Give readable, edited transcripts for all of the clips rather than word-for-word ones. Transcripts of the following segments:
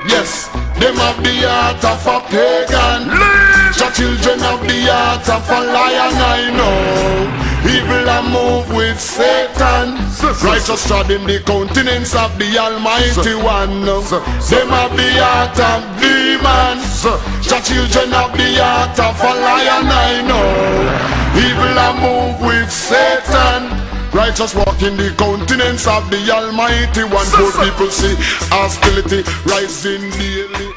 Yes, them have the heart of a pagan. The children have the heart of a lion, I know. Evil a move with Satan. Righteous trod in the countenance of the Almighty One. Them have the heart of demons. The children have the heart of a lion, I know. Evil a move with Satan. Righteous walk in the countenance of the Almighty One. Poor people see hostility rising daily.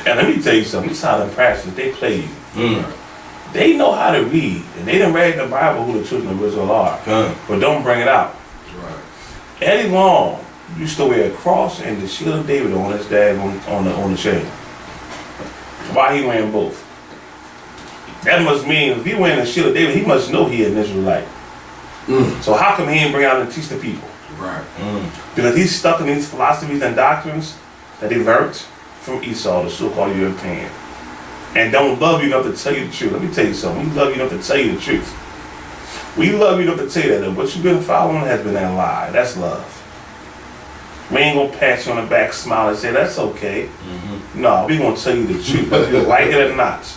And let me tell you something, these silent pastors, they play you. They know how to read, and they done read in the Bible who the children of Israel are, but don't bring it out. Right. Eddie Long used to wear a cross and the shield of David on his dad on the chain. Why he wearing both? That must mean if he wearing the shield of David, he must know he an Israelite. So how come he ain't bring out and teach the people? Right. Because he's stuck in these philosophies and doctrines that he learned from Esau, the so-called European, and don't love you enough to tell you the truth. Let me tell you something. We love you enough to tell you the truth. We love you enough to tell you that what you've been following has been that lie. That's love. We ain't gonna pat you on the back, smile, and say that's okay. No, we gonna tell you the truth, whether you like it or not.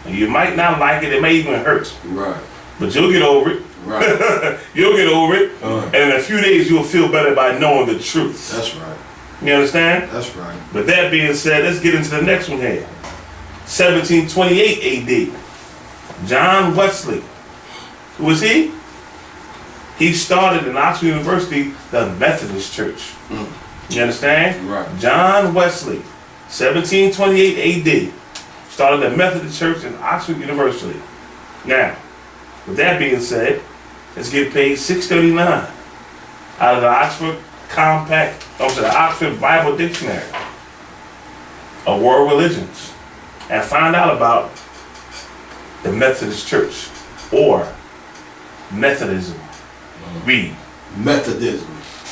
And you might not like it. It may even hurt. Right. But you'll get over it. Right. You'll get over it, and in a few days you'll feel better by knowing the truth. That's right. You understand? That's right. With that being said, let's get into the next one here. 1728 AD. John Wesley. Who was he? He started in Oxford University, the Methodist Church. You understand? Right. John Wesley, 1728 AD. Started the Methodist Church in Oxford University. Now, with that being said, let's get paid $6.39 out of the Oxford the Oxford Bible Dictionary of World Religions, and find out about the Methodist Church or Methodism. Read. Methodism,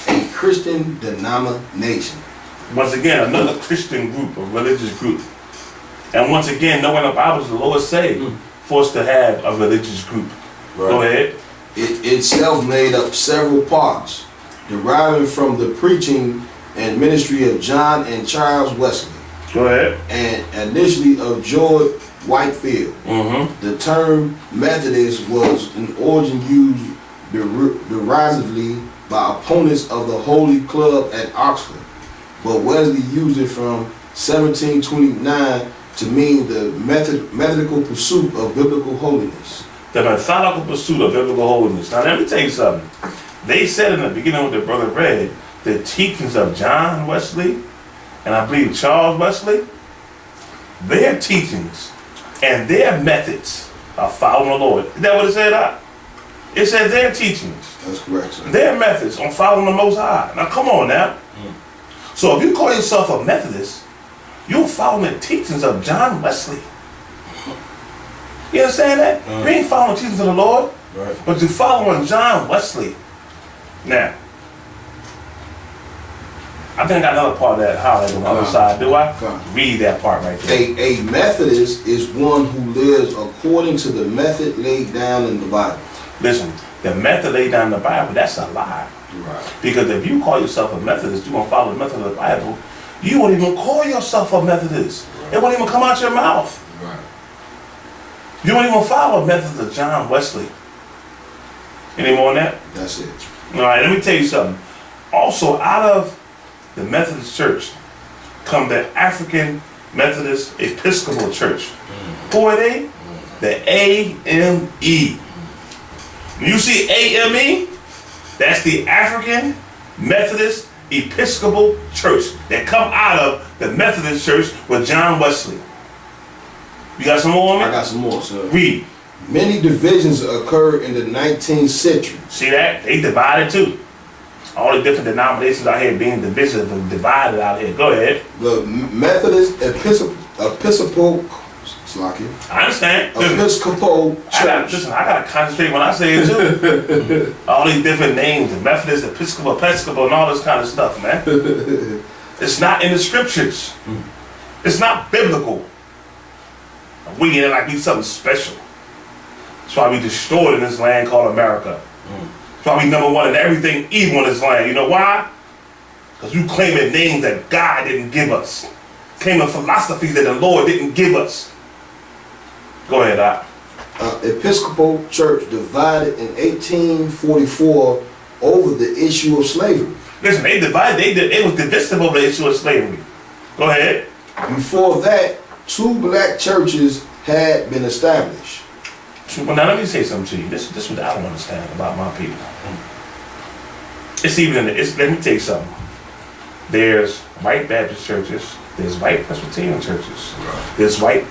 a Christian denomination. Once again, another Christian group, a religious group. And once again, nowhere in the Bible does the Lord say for us to have a religious group. Right. Go ahead. It itself made up several parts, deriving from the preaching and ministry of John and Charles Wesley. Go ahead. And initially of George Whitefield. The term Methodist was in origin used derisively by opponents of the Holy Club at Oxford, but Wesley used it from 1729 to mean the methodical pursuit of biblical holiness. The methodical pursuit of biblical holiness. Now let me tell you something. They said in the beginning what the brother read, the teachings of John Wesley, and I believe Charles Wesley, their teachings and their methods of following the Lord. Is that what it said? It said their teachings. That's correct, sir. Their methods on following the Most High. Now come on now. So if you call yourself a Methodist, you're following the teachings of John Wesley. You understand that? You ain't following the teachings of the Lord, but you're following John Wesley. Now, I think I got another part of that highlight on the other side. Do I? Read that part right there. A Methodist is one who lives according to the method laid down in the Bible. Listen, the method laid down in the Bible, that's a lie. Right. Because if you call yourself a Methodist, you're going to follow the method of the Bible, you won't even call yourself a Methodist. It won't even come out your mouth. Right. You won't even follow the methods of John Wesley. Any more on that? That's it. All right, let me tell you something. Also, out of the Methodist Church come the African Methodist Episcopal Church. Who are they? The AME. When you see AME, that's the African Methodist Episcopal Church that come out of the Methodist Church with John Wesley. You got some more on me? I got some more, sir. Read. Many divisions occurred in the 19th century. See that? They divided too. All the different denominations out here being divisive and divided out here. Go ahead. The Methodist Episcopal I understand. Episcopal Church. I gotta concentrate when I say it too. All these different names, the Methodist, Episcopal, and all this kind of stuff, man. It's not in the scriptures. It's not biblical. We in it like we something special. That's why we destroyed in this land called America. That's why we number one in everything evil in this land. You know why? Because you claiming names that God didn't give us. Claiming philosophies that the Lord didn't give us. Go ahead, Doc. Episcopal Church divided in 1844 over the issue of slavery. Listen, they divided. It was divisive over the issue of slavery. Go ahead. Before that, 2 black churches had been established. Well, now let me say something to you. This is what I don't understand about my people. It's even in the, let me tell you something. There's white Baptist churches. There's white Presbyterian churches. There's white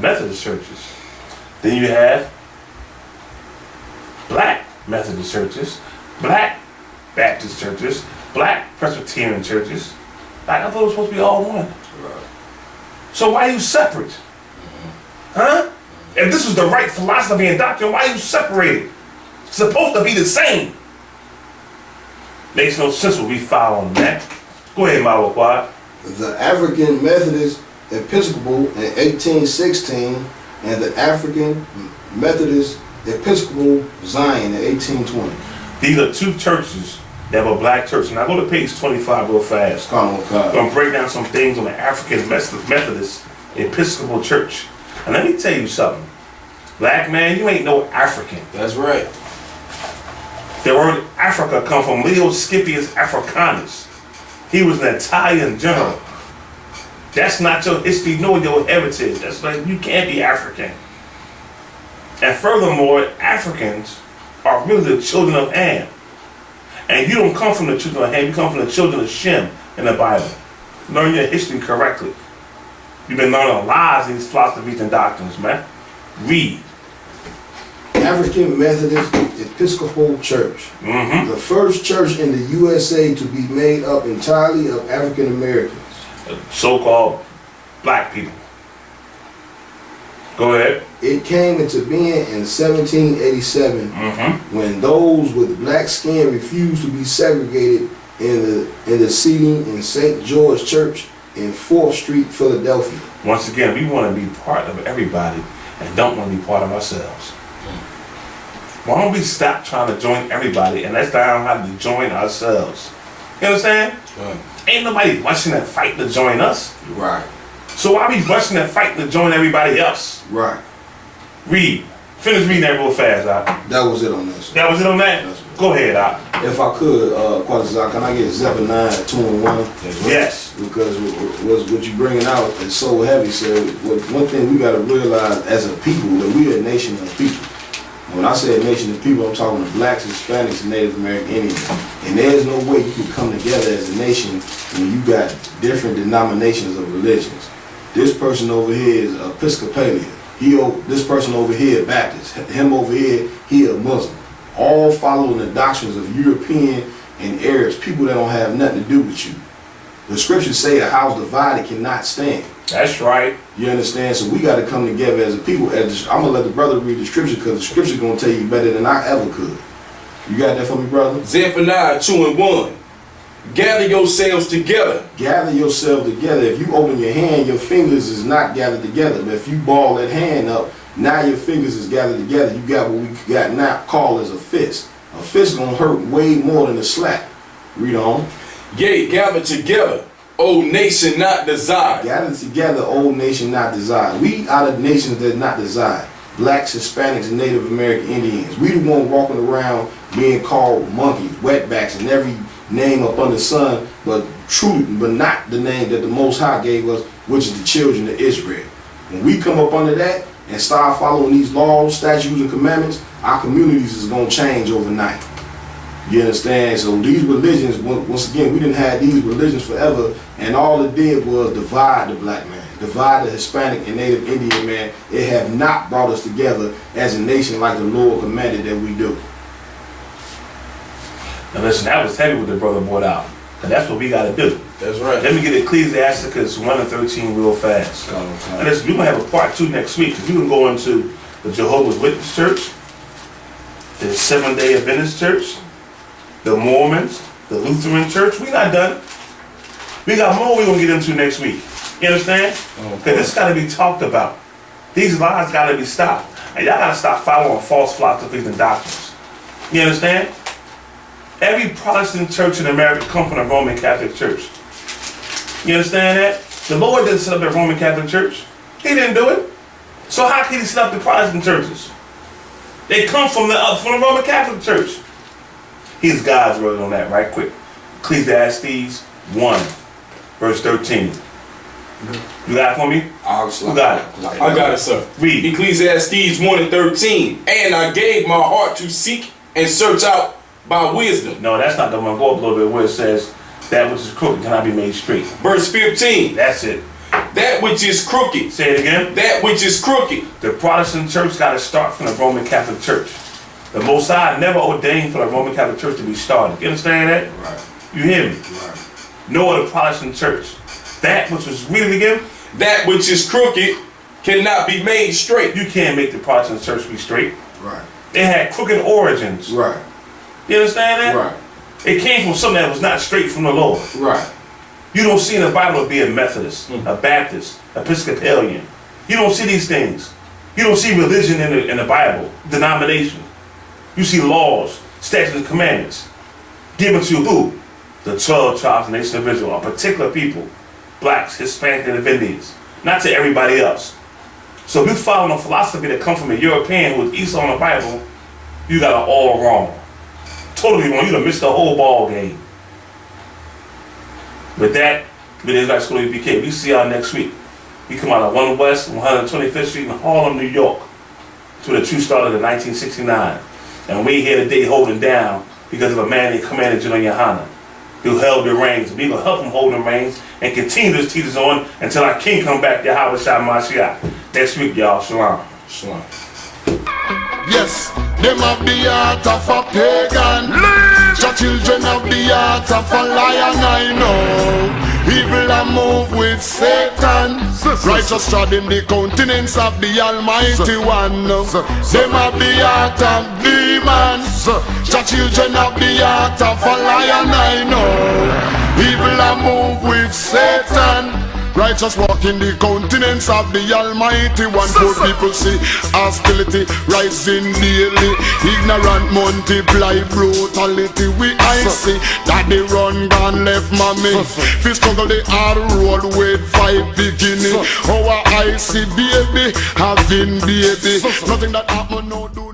Methodist churches. Then you have black Methodist churches, black Baptist churches, black Presbyterian churches. Like, I thought it was supposed to be all one. So why are you separate? Huh? If this is the right philosophy and doctrine, why are you separated? It's supposed to be the same. Makes no sense what we following that. Go ahead, Mawa Quad. The African Methodist Episcopal in 1816 and the African Methodist Episcopal Zion in 1820. These are 2 churches that were black churches. Now go to page 25 real fast. I'm going to break down some things on the African Methodist Episcopal Church. And let me tell you something. Black man, you ain't no African. That's right. The word Africa come from Leo Scipius Africanus. He was an Italian general. That's not your history nor your heritage. That's like, you can't be African. And furthermore, Africans are really the children of Ham. And you don't come from the children of Ham, you come from the children of Shem in the Bible. Learn your history correctly. You've been learning lies in these philosophies and doctrines, man. Read. African Methodist Episcopal Church. The first church in the USA to be made up entirely of African Americans. So-called black people. Go ahead. It came into being in 1787 when those with black skin refused to be segregated in the seating in St. George Church in 4th Street, Philadelphia. Once again, we want to be part of everybody and don't want to be part of ourselves. Why don't we stop trying to join everybody and let's learn how to join ourselves? You understand? Ain't nobody rushing and fighting to join us. Right. So why be rushing and fighting to join everybody else? Right. Read. Finish reading that real fast, Doc. That was it on this. That was it on that? Go ahead, Doc. If I could, Quatazar, can I get Zephaniah 2:1? Yes. Because what you bringing out is so heavy. So one thing we got to realize as a people, that we are a nation of people. When I say a nation of people, I'm talking to blacks, Hispanics, and Native American Indians. And there's no way you can come together as a nation when you got different denominations of religions. This person over here is Episcopalian. This person over here Baptist. Him over here, he a Muslim. All following the doctrines of European and Arabs, people that don't have nothing to do with you. The scriptures say a house divided cannot stand. That's right. You understand? So we got to come together as a people. I'm going to let the brother read the scripture because the scripture is going to tell you better than I ever could. You got that for me, brother? Zephaniah 2:1. Gather yourselves together. Gather yourself together. If you open your hand, your fingers is not gathered together. But if you ball that hand up, now your fingers is gathered together. You got what we got now called as a fist. A fist going to hurt way more than a slap. Read on. Yea, gather together, O nation not desired. Gather together, O nation not desired. We are the nations that not desired. Blacks, Hispanics, and Native American Indians. We the one walking around being called monkeys, wetbacks, and every name up under the sun, but not the name that the Most High gave us, which is the children of Israel. When we come up under that and start following these laws, statutes, and commandments, our communities is going to change overnight. You understand? So these religions, once again, we didn't have these religions forever, and all it did was divide the black man, divide the Hispanic and Native Indian man. It have not brought us together as a nation like the Lord commanded that we do. Now listen, that was heavy what the brother brought out. And that's what we got to do. That's right. Let me get Ecclesiasticus 1:13 real fast. And listen, we're going to have a part 2 next week. If you can go into the Jehovah's Witness Church, the Seventh-day Adventist Church, the Mormons, the Lutheran Church, we not done. We got more we're going to get into next week. You understand? Because this got to be talked about. These lies gotta be stopped. And y'all gotta stop following false philosophies and doctrines. You understand? Every Protestant church in America comes from the Roman Catholic Church. You understand that? The Lord didn't set up the Roman Catholic Church. He didn't do it. So how can he set up the Protestant churches? They come from the Roman Catholic Church. Here's God's word on that right quick. Ecclesiastes 1, verse 13. You got it for me? Who got it? I got it, sir. Read. Ecclesiastes 1 and 13. And I gave my heart to seek and search out by wisdom. No, that's not the one. Go up a little bit where it says, that which is crooked cannot be made straight. Verse 15. That's it. That which is crooked. Say it again. That which is crooked. The Protestant church got to start from the Roman Catholic Church. The Most High never ordained for the Roman Catholic Church to be started. You understand that? Right. You hear me? Right. Nor the Protestant church. That which was really again? That which is crooked cannot be made straight. You can't make the Protestant church be straight. Right. They had crooked origins. Right. You understand that? Right. It came from something that was not straight from the Lord. Right. You don't see in the Bible to be a Methodist, a Baptist, Episcopalian. You don't see these things. You don't see religion in the Bible, denomination. You see laws, statutes, and commandments given to who? The 12 tribes of the nation of Israel, a particular people, blacks, Hispanic, and Indians, not to everybody else. So if you follow a philosophy that comes from a European who is Esau on the Bible, you got it all wrong. Totally wrong. You done missed the whole ball game. With that, with Israelite School I.S.U.P.K, we see y'all next week. We come out of 1 West, 125th Street in Harlem, New York, to the true start of the 1969. And we here today holding down because of a man named Commander General YAHANNA, who held the reins. We gonna help him hold the reins and continue to teach us on until our King come back, Yahweh Shah Mashiach. Next week, y'all. Shalom. Shalom. Yes, them have the heart of a pagan. The children have the heart of a lion, I know. Evil a move with Satan. Righteous trod in the countenance of the Almighty One. Them have the heart of demons. The children have the heart of a lion, I know. Evil a move with Satan. Righteous walk in the countenance of the Almighty One. Poor people see hostility rising daily. Ignorant multiply brutality. I see that they run gone left mommy. Fi struggle the hard road with 5 beginning. Our I see baby having baby. Nothing that happen no do.